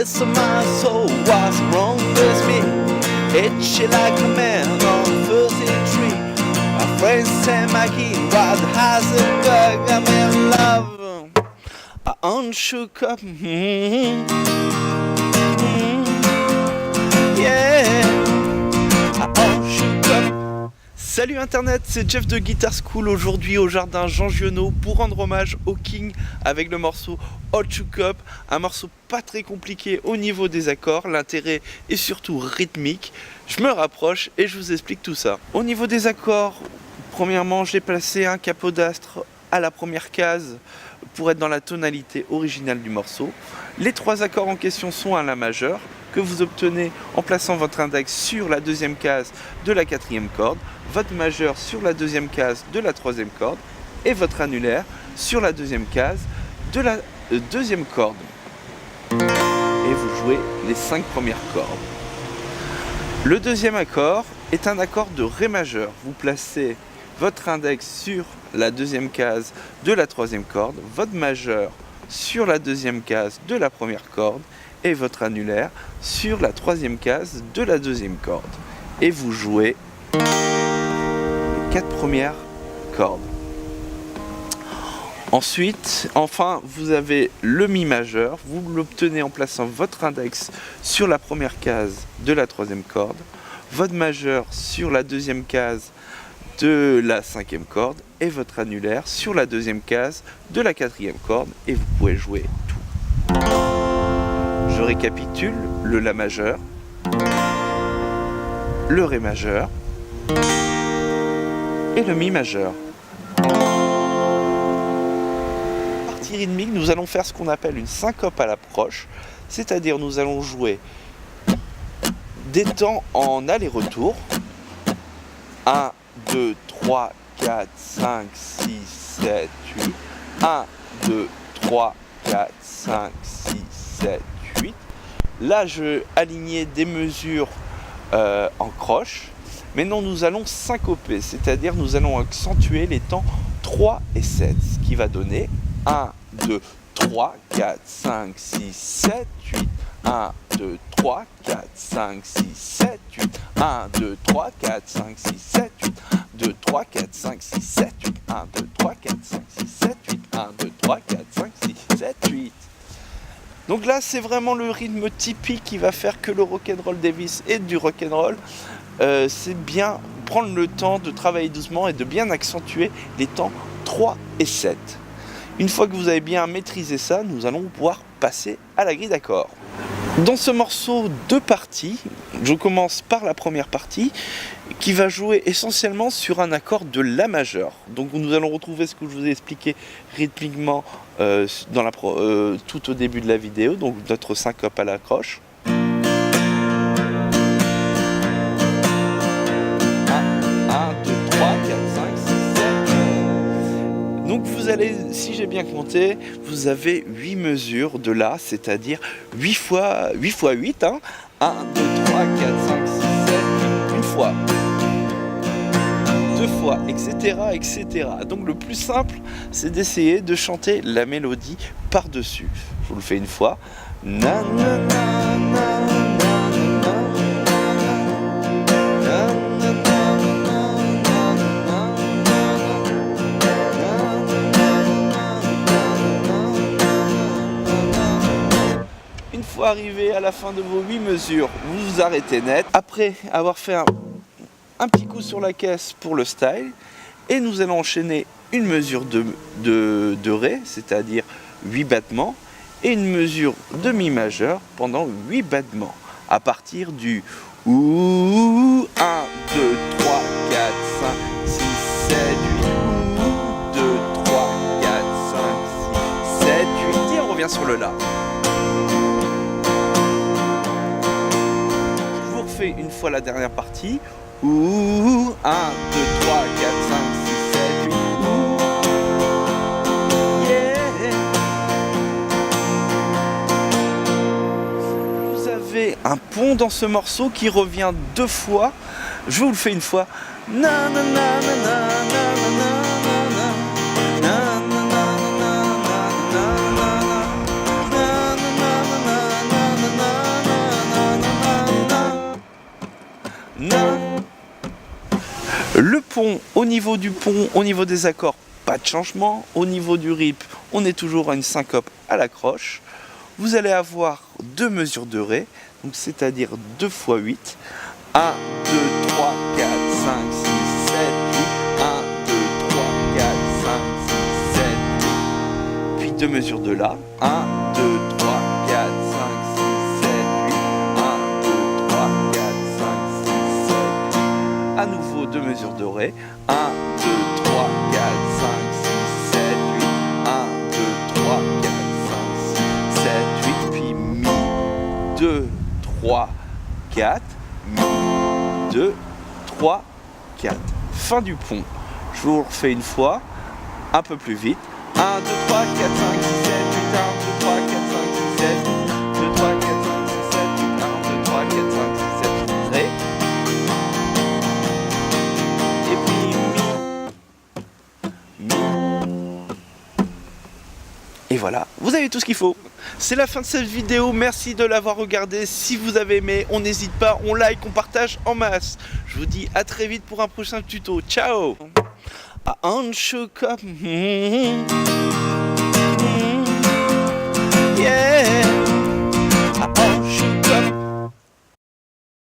rest of my soul was wrong with me. Itchy like a man on a fuzzy tree. My friend Sam McGee was Heisenberg. I'm in love. I unshook up. Yeah. I unshook up. Salut Internet, c'est Jeff de Guitar School, aujourd'hui au jardin Jean Giono pour rendre hommage au King avec le morceau Hot Shook Up, un morceau pas très compliqué au niveau des accords, l'intérêt est surtout rythmique. Je me rapproche et je vous explique tout ça. Au niveau des accords, premièrement j'ai placé un capodastre à la première case pour être dans la tonalité originale du morceau. Les trois accords en question sont à la majeure, que vous obtenez en plaçant votre index sur la deuxième case de la quatrième corde, votre majeur sur la deuxième case de la troisième corde et votre annulaire sur la deuxième case de la deuxième corde. Et vous jouez les 5 premières cordes. Le deuxième accord est un accord de Ré majeur. Vous placez votre index sur la deuxième case de la troisième corde, votre majeur sur la deuxième case de la première corde et votre annulaire sur la troisième case de la deuxième corde. Et vous jouez les 4 premières cordes. Ensuite, enfin, vous avez le Mi majeur. Vous l'obtenez en plaçant votre index sur la première case de la troisième corde, votre majeur sur la deuxième case de la cinquième corde et votre annulaire sur la deuxième case de la quatrième corde. Et vous pouvez jouer tout. Je récapitule: le La majeur, le Ré majeur et le Mi majeur. Partie rythmique, nous allons faire ce qu'on appelle une syncope à l'approche, c'est-à-dire nous allons jouer des temps en aller-retour. 1, 2, 3, 4, 5, 6, 7, 8. 1, 2, 3, 4, 5, 6, 7, 8. Là, je alignais des mesures en croche. Maintenant, nous allons syncoper, c'est-à-dire nous allons accentuer les temps 3 et 7, ce qui va donner 1, 2, 3, 4, 5, 6, 7, 8. 1, 2, 3, 4, 5, 6, 7, 8. 1, 2, 3, 4, 5, 6, 7, 8. 2, 3, 4, 5, 6, 7, 8. 1, 2, 3, 4, 5, 6, 7, 8. 1, 2, 3, 4, 5, 6, 7, 8. Donc là, c'est vraiment le rythme typique qui va faire que le rock'n'roll Davis est du rock'n'roll. C'est bien prendre le temps de travailler doucement et de bien accentuer les temps 3 et 7. Une fois que vous avez bien maîtrisé ça, nous allons pouvoir passer à la grille d'accords. Dans ce morceau, 2 parties. Je commence par la première partie qui va jouer essentiellement sur un accord de La majeur. Donc nous allons retrouver ce que je vous ai expliqué rythmiquement tout au début de la vidéo, donc notre syncope à l'accroche. 1, 2, 3, 4, 5, 6, 7. Donc vous allez, si j'ai bien compté, vous avez 8 mesures de La, c'est-à-dire 8 fois 8, hein. 1, 2, 3, 4, 5, 6, 7, 8, une fois, 2 fois, etc., etc. Donc le plus simple, c'est d'essayer de chanter la mélodie par-dessus. Je vous le fais une fois. Na, na, na, na. Une fois arrivé à la fin de vos 8 mesures, vous vous arrêtez net. Après avoir fait un petit coup sur la caisse pour le style, et nous allons enchaîner une mesure de Ré, c'est-à-dire 8 battements, et une mesure de Mi majeur pendant 8 battements. À partir du OU, 1, 2, 3, 4, 5, 6, 7, 8, OU, 2, 3, 4, 5, 6, 7, 8, et on revient sur le La. Une fois la dernière partie. Ouh, 1, 2, 3, 4, 5, 6, 7, 8. Yeah. Vous avez un pont dans ce morceau qui revient 2 fois. Je vous le fais une fois. Na, na, na, na, na, na, na, na. pont, au niveau des accords, pas de changement. Au niveau du rip, on est toujours à une syncope à la croche. Vous allez avoir 2 mesures de ré, donc c'est-à-dire 2 fois 8. 1, 2, 3, 4, 5, 6, 7, 8. 1, 2, 3, 4, 5, 6, 7, 8. Puis 2 mesures de la. 1, 2, 3, 4, 5, 6, 7, 8. 1, 2, 3, 4, 5, 6, 7, 8. À nouveau 2 mesures de ré. 1, 2, 3, 4, 5, 6, 7, 8. 1, 2, 3, 4, 5, 6, 7, 8. Puis mi, 2, 3, 4. Mi, 2, 3, 4. Fin du pont. Je vous le refais une fois, un peu plus vite. 1, 2, 3, 4, 5, 6, 7, 8. 1, 2, 3, 4, 5, 6, 7, 8. 2, 3, 4, 5, 6, 7, 8. 1, 2, 3, 4, 5, 6, 7, 8. Ré. Et puis mi. Et voilà, vous avez tout ce qu'il faut. C'est la fin de cette vidéo, merci de l'avoir regardé. Si vous avez aimé, on n'hésite pas, on like, on partage en masse. Je vous dis à très vite pour un prochain tuto. Ciao. Yeah.